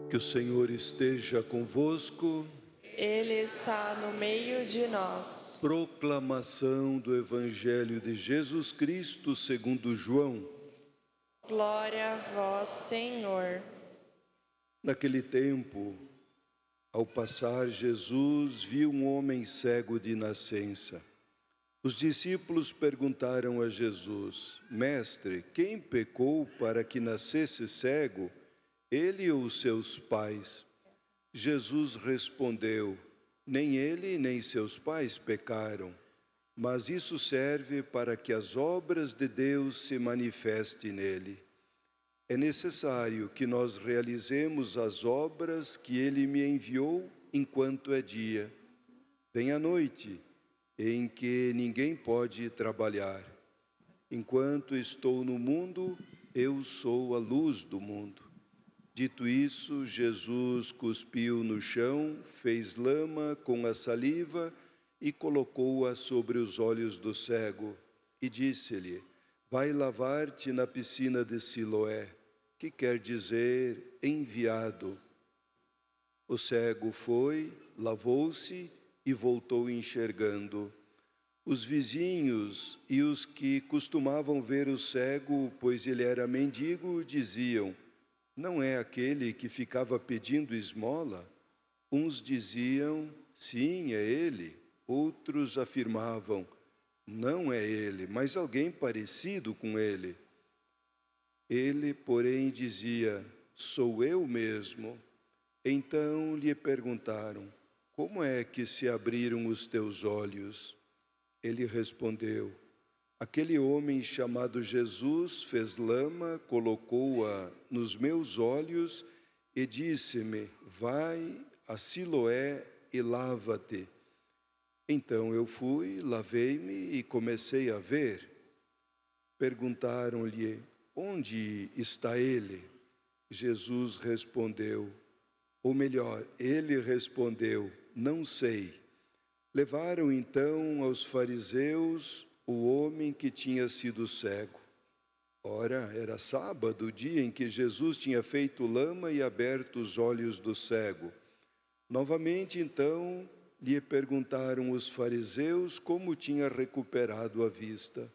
Que o Senhor esteja convosco. Ele está no meio de nós. Proclamação do Evangelho de Jesus Cristo segundo João. Glória a vós, Senhor. Naquele tempo, ao passar, Jesus viu um homem cego de nascença. Os discípulos perguntaram a Jesus: Mestre, quem pecou para que nascesse cego, ele ou seus pais? Jesus respondeu: Nem ele nem seus pais pecaram, mas isso serve para que as obras de Deus se manifestem nele. É necessário que nós realizemos as obras que ele me enviou enquanto é dia. Vem a noite, em que ninguém pode trabalhar. Enquanto estou no mundo, eu sou a luz do mundo. Dito isso, Jesus cuspiu no chão, fez lama com a saliva e colocou-a sobre os olhos do cego. E disse-lhe: Vai lavar-te na piscina de Siloé, que quer dizer enviado. O cego foi, lavou-se e voltou enxergando. Os vizinhos e os que costumavam ver o cego, pois ele era mendigo, diziam: Não é aquele que ficava pedindo esmola? Uns diziam: Sim, é ele. Outros afirmavam: Não é ele, mas alguém parecido com ele. Ele, porém, dizia: Sou eu mesmo. Então lhe perguntaram: Como é que se abriram os teus olhos? Ele respondeu: Aquele homem chamado Jesus fez lama, colocou-a nos meus olhos e disse-me: Vai a Siloé e lava-te. Então eu fui, lavei-me e comecei a ver. Perguntaram-lhe: Onde está ele? Jesus respondeu, ou melhor, ele respondeu: Não sei. Levaram então aos fariseus o homem que tinha sido cego. Ora, era sábado, o dia em que Jesus tinha feito lama e aberto os olhos do cego. Novamente, então, lhe perguntaram os fariseus como tinha recuperado a vista.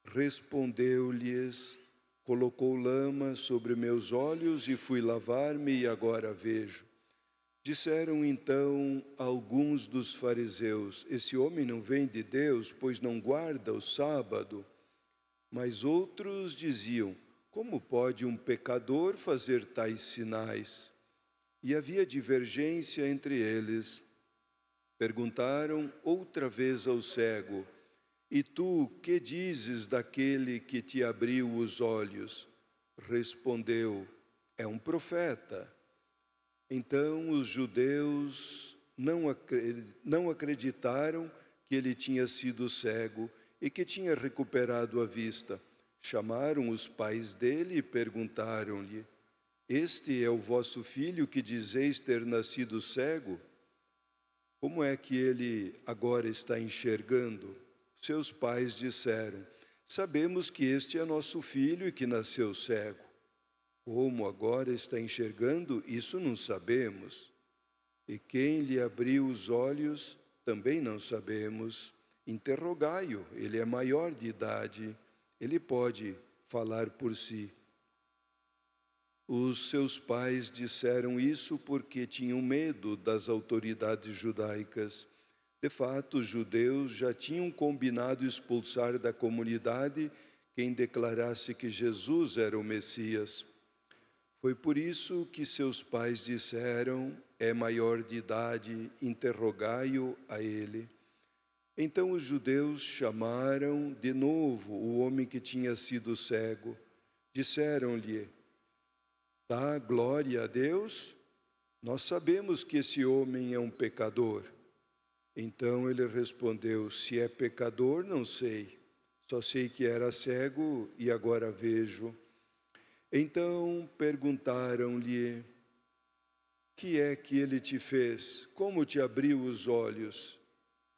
Respondeu-lhes: Colocou lama sobre meus olhos e fui lavar-me e agora vejo. Disseram então alguns dos fariseus: Esse homem não vem de Deus, pois não guarda o sábado. Mas outros diziam: Como pode um pecador fazer tais sinais? E havia divergência entre eles. Perguntaram outra vez ao cego: E tu, que dizes daquele que te abriu os olhos? Respondeu: É um profeta. Então os judeus não acreditaram que ele tinha sido cego e que tinha recuperado a vista. Chamaram os pais dele e perguntaram-lhe: Este é o vosso filho que dizeis ter nascido cego? Como é que ele agora está enxergando? Seus pais disseram: Sabemos que este é nosso filho e que nasceu cego. Como agora está enxergando, isso não sabemos. E quem lhe abriu os olhos, também não sabemos. Interrogai-o, ele é maior de idade, ele pode falar por si. Os seus pais disseram isso porque tinham medo das autoridades judaicas. De fato, os judeus já tinham combinado expulsar da comunidade quem declarasse que Jesus era o Messias. Foi por isso que seus pais disseram: É maior de idade, interrogai-o a ele. Então os judeus chamaram de novo o homem que tinha sido cego. Disseram-lhe: Dá glória a Deus? Nós sabemos que esse homem é um pecador. Então ele respondeu: Se é pecador, não sei. Só sei que era cego e agora vejo. Então perguntaram-lhe: Que é que ele te fez? Como te abriu os olhos?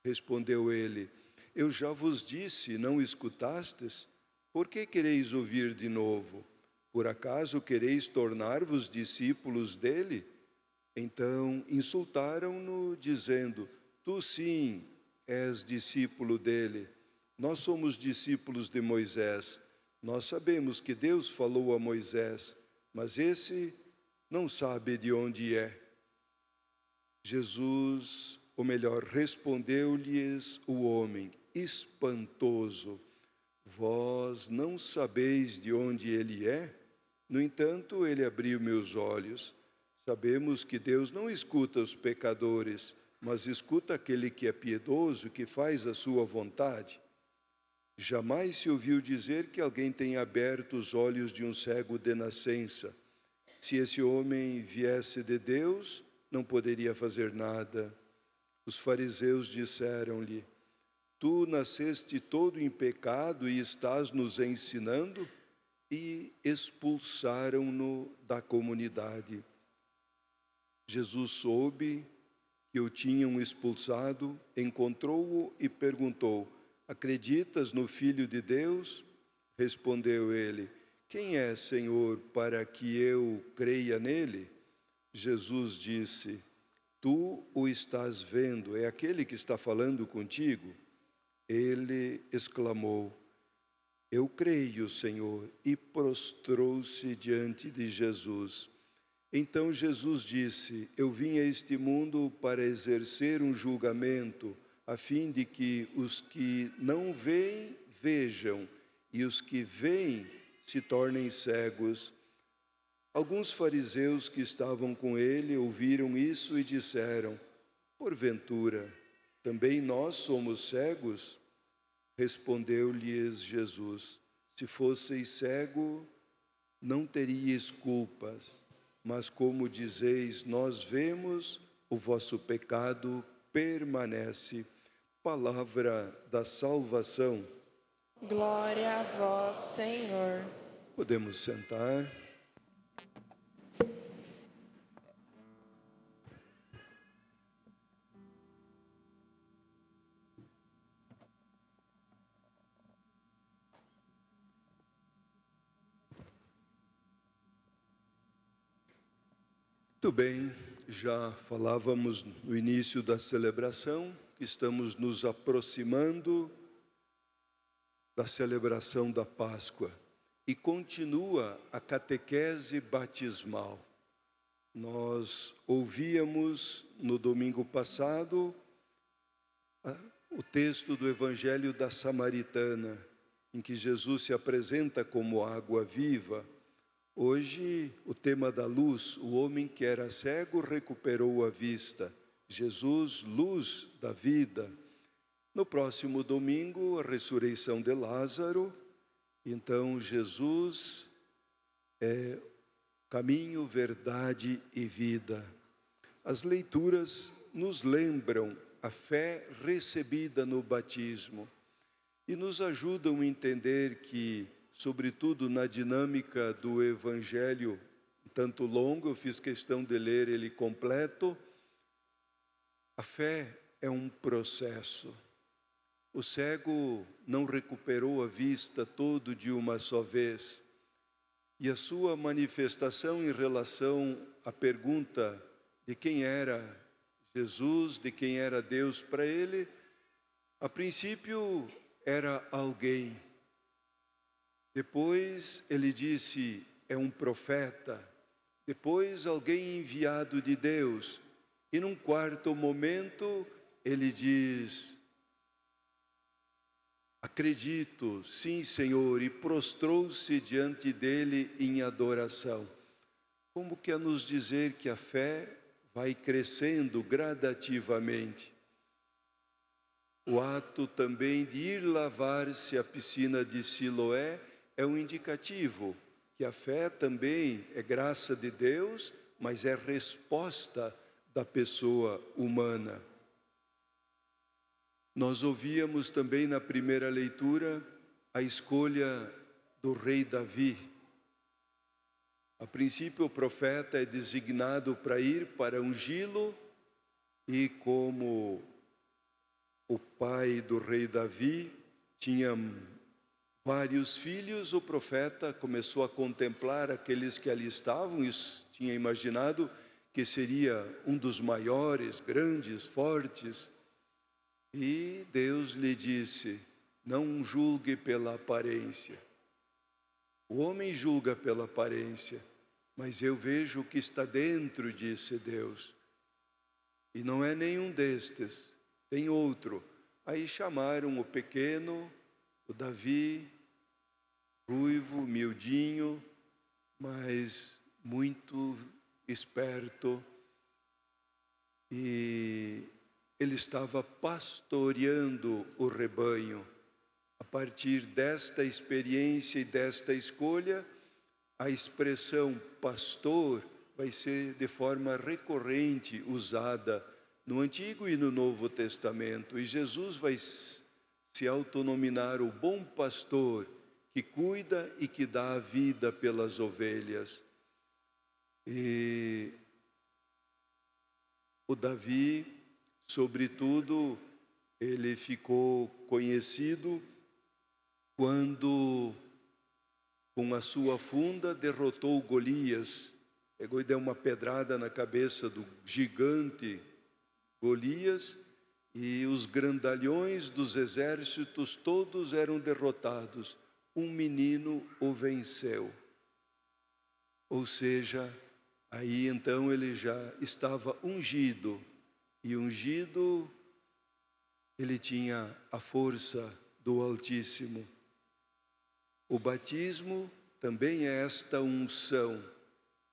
Respondeu ele: Eu já vos disse, não escutastes? Por que quereis ouvir de novo? Por acaso quereis tornar-vos discípulos dele? Então insultaram-no, dizendo: Tu sim és discípulo dele. Nós somos discípulos de Moisés. Nós sabemos que Deus falou a Moisés, mas esse não sabe de onde é. Jesus, ou melhor, respondeu-lhes o homem, espantoso: Vós não sabeis de onde ele é? No entanto, ele abriu meus olhos. Sabemos que Deus não escuta os pecadores, mas escuta aquele que é piedoso, que faz a sua vontade. Jamais se ouviu dizer que alguém tenha aberto os olhos de um cego de nascença. Se esse homem viesse de Deus, não poderia fazer nada. Os fariseus disseram-lhe: Tu nasceste todo em pecado e estás nos ensinando? E expulsaram-no da comunidade. Jesus soube que o tinham expulsado, encontrou-o e perguntou: Acreditas no Filho de Deus? Respondeu ele: Quem é, Senhor, para que eu creia nele? Jesus disse: Tu o estás vendo, é aquele que está falando contigo. Ele exclamou: Eu creio, Senhor, e prostrou-se diante de Jesus. Então Jesus disse: Eu vim a este mundo para exercer um julgamento, a fim de que os que não veem, vejam, e os que veem se tornem cegos. Alguns fariseus que estavam com ele ouviram isso e disseram: Porventura, também nós somos cegos? Respondeu-lhes Jesus: Se fosseis cego, não teríeis culpas. Mas como dizeis, nós vemos, o vosso pecado permanece. Palavra da salvação. Glória a vós, Senhor. Podemos sentar. Muito bem, já falávamos no início da celebração que estamos nos aproximando da celebração da Páscoa e continua a catequese batismal. Nós ouvíamos no domingo passado o texto do Evangelho da Samaritana, em que Jesus se apresenta como água viva. Hoje, o tema da luz: o homem que era cego recuperou a vista. Jesus, luz da vida. No próximo domingo, a ressurreição de Lázaro. Então, Jesus é caminho, verdade e vida. As leituras nos lembram a fé recebida no batismo e nos ajudam a entender que, sobretudo na dinâmica do Evangelho, tanto longo, eu fiz questão de ler ele completo, a fé é um processo. O cego não recuperou a vista todo de uma só vez. E a sua manifestação em relação à pergunta de quem era Jesus, de quem era Deus para ele, a princípio era alguém. Depois ele disse: é um profeta. Depois, alguém enviado de Deus. E num quarto momento, ele diz: acredito, sim, Senhor, e prostrou-se diante dele em adoração. Como que a nos dizer que a fé vai crescendo gradativamente. O ato também de ir lavar-se à piscina de Siloé é um indicativo que a fé também é graça de Deus, mas é resposta da pessoa humana. Nós ouvíamos também na primeira leitura a escolha do rei Davi. A princípio, o profeta é designado para ir para ungí-lo, e como o pai do rei Davi tinha vários filhos, o profeta começou a contemplar aqueles que ali estavam e tinha imaginado que seria um dos maiores, grandes, fortes. E Deus lhe disse: não julgue pela aparência. O homem julga pela aparência, mas eu vejo o que está dentro, disse Deus. E não é nenhum destes, tem outro. Aí chamaram o pequeno, o Davi, ruivo, miudinho, mas muito esperto. E ele estava pastoreando o rebanho. A partir desta experiência e desta escolha, a expressão pastor vai ser de forma recorrente usada no Antigo e no Novo Testamento. E Jesus vai se autonominar o bom pastor que cuida e que dá a vida pelas ovelhas. E o Davi, sobretudo, ele ficou conhecido quando, com a sua funda, derrotou Golias. Pegou e deu uma pedrada na cabeça do gigante Golias, e os grandalhões dos exércitos todos eram derrotados. Um menino o venceu. Ou seja, aí então ele já estava ungido, e ungido ele tinha a força do Altíssimo. O batismo também é esta unção,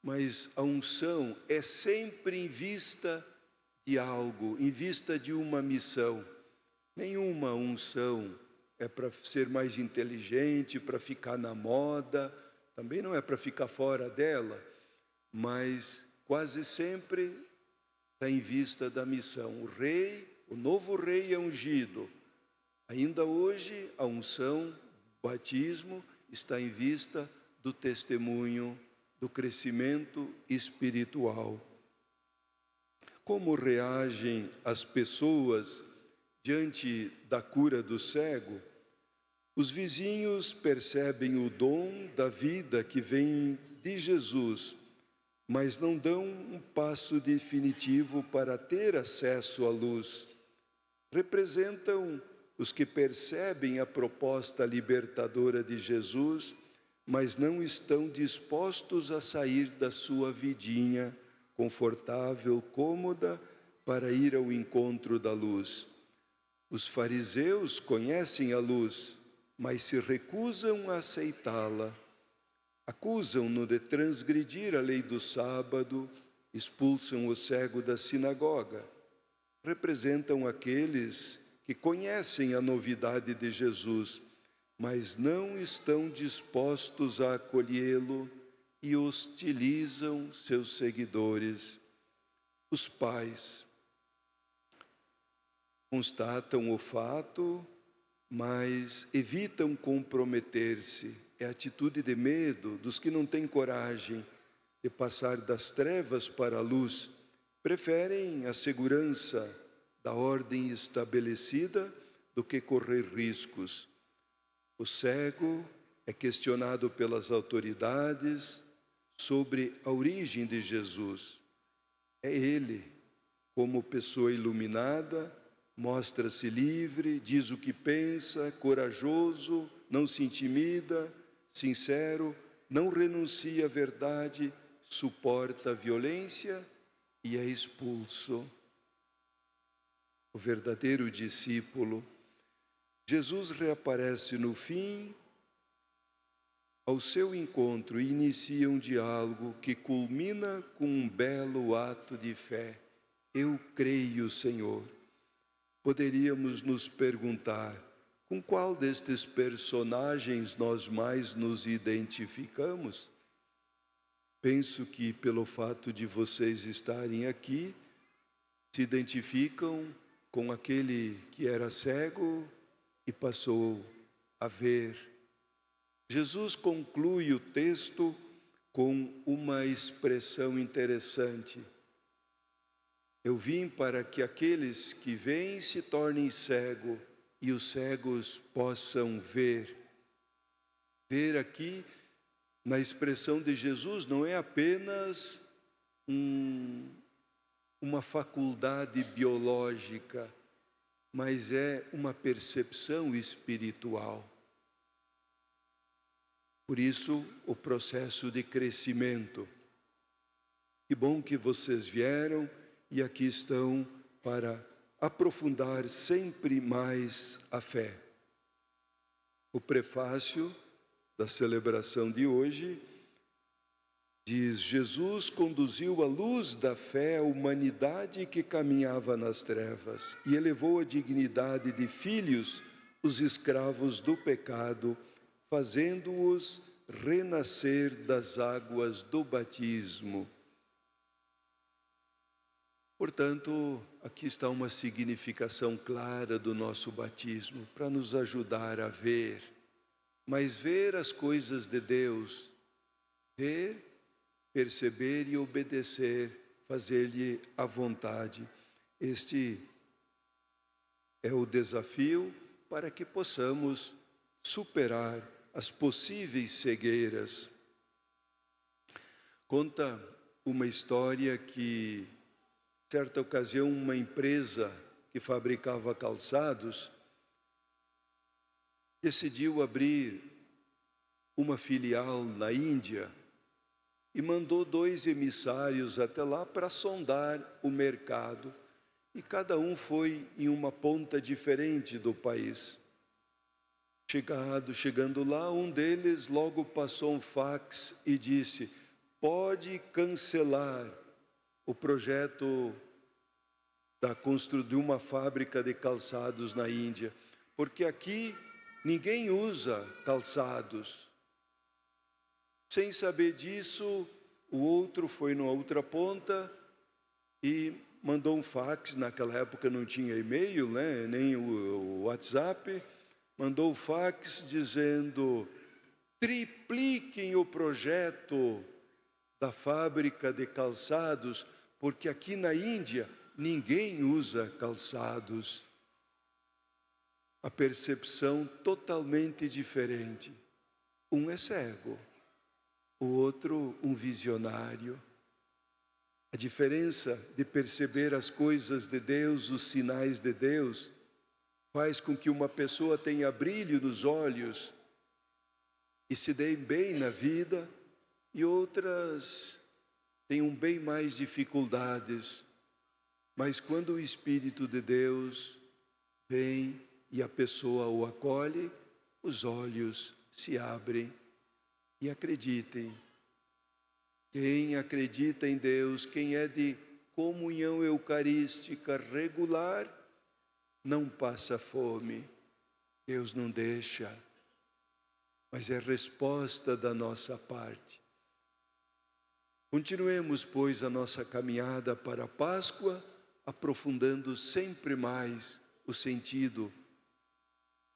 mas a unção é sempre em vista de algo, em vista de uma missão. Nenhuma unção é para ser mais inteligente, para ficar na moda, também não é para ficar fora dela, mas quase sempre está em vista da missão. O novo rei é ungido. Ainda hoje, a unção, o batismo, está em vista do testemunho, do crescimento espiritual. Como reagem as pessoas diante da cura do cego? Os vizinhos percebem o dom da vida que vem de Jesus, mas não dão um passo definitivo para ter acesso à luz. Representam os que percebem a proposta libertadora de Jesus, mas não estão dispostos a sair da sua vidinha confortável, cômoda, para ir ao encontro da luz. Os fariseus conhecem a luz, mas se recusam a aceitá-la. Acusam-no de transgredir a lei do sábado, expulsam o cego da sinagoga. Representam aqueles que conhecem a novidade de Jesus, mas não estão dispostos a acolhê-lo e hostilizam seus seguidores. Os pais constatam o fato, mas evitam comprometer-se. É a atitude de medo dos que não têm coragem de passar das trevas para a luz. Preferem a segurança da ordem estabelecida do que correr riscos. O cego é questionado pelas autoridades sobre a origem de Jesus. É ele, como pessoa iluminada, mostra-se livre, diz o que pensa, corajoso, não se intimida, sincero, não renuncia à verdade, suporta a violência e é expulso. O verdadeiro discípulo. Jesus reaparece no fim ao seu encontro e inicia um diálogo que culmina com um belo ato de fé. Eu creio, Senhor. Poderíamos nos perguntar, com qual destes personagens nós mais nos identificamos? Penso que pelo fato de vocês estarem aqui, se identificam com aquele que era cego e passou a ver. Jesus conclui o texto com uma expressão interessante. Eu vim para que aqueles que veem se tornem cegos e os cegos possam ver. Ver aqui, na expressão de Jesus, não é apenas uma faculdade biológica, mas é uma percepção espiritual. Por isso, o processo de crescimento. Que bom que vocês vieram e aqui estão para aprofundar sempre mais a fé. O prefácio da celebração de hoje diz: Jesus conduziu a luz da fé a humanidade que caminhava nas trevas e elevou à dignidade de filhos os escravos do pecado, fazendo-os renascer das águas do batismo. Portanto, aqui está uma significação clara do nosso batismo, para nos ajudar a ver, mas ver as coisas de Deus, ver, perceber e obedecer, fazer-lhe a vontade. Este é o desafio para que possamos superar as possíveis cegueiras. Conta uma história que, certa ocasião, uma empresa que fabricava calçados decidiu abrir uma filial na Índia e mandou 2 emissários até lá para sondar o mercado. E cada um foi em uma ponta diferente do país. Chegando lá, um deles logo passou um fax e disse: pode cancelar o projeto de uma fábrica de calçados na Índia, porque aqui ninguém usa calçados. Sem saber disso, o outro foi numa outra ponta e mandou um fax. Naquela época não tinha e-mail, né? Nem o WhatsApp. Mandou o fax dizendo: tripliquem o projeto da fábrica de calçados, porque aqui na Índia ninguém usa calçados. A percepção totalmente diferente. Um é cego, o outro um visionário. A diferença de perceber as coisas de Deus, os sinais de Deus, faz com que uma pessoa tenha brilho nos olhos e se dê bem na vida, e outras tenham bem mais dificuldades. Mas quando o Espírito de Deus vem e a pessoa o acolhe, os olhos se abrem. E acreditem, quem acredita em Deus, quem é de comunhão eucarística regular, não passa fome. Deus não deixa, mas é resposta da nossa parte. Continuemos, pois, a nossa caminhada para a Páscoa, aprofundando sempre mais o sentido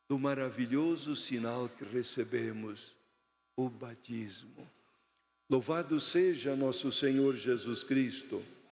do maravilhoso sinal que recebemos, o batismo. Louvado seja nosso Senhor Jesus Cristo.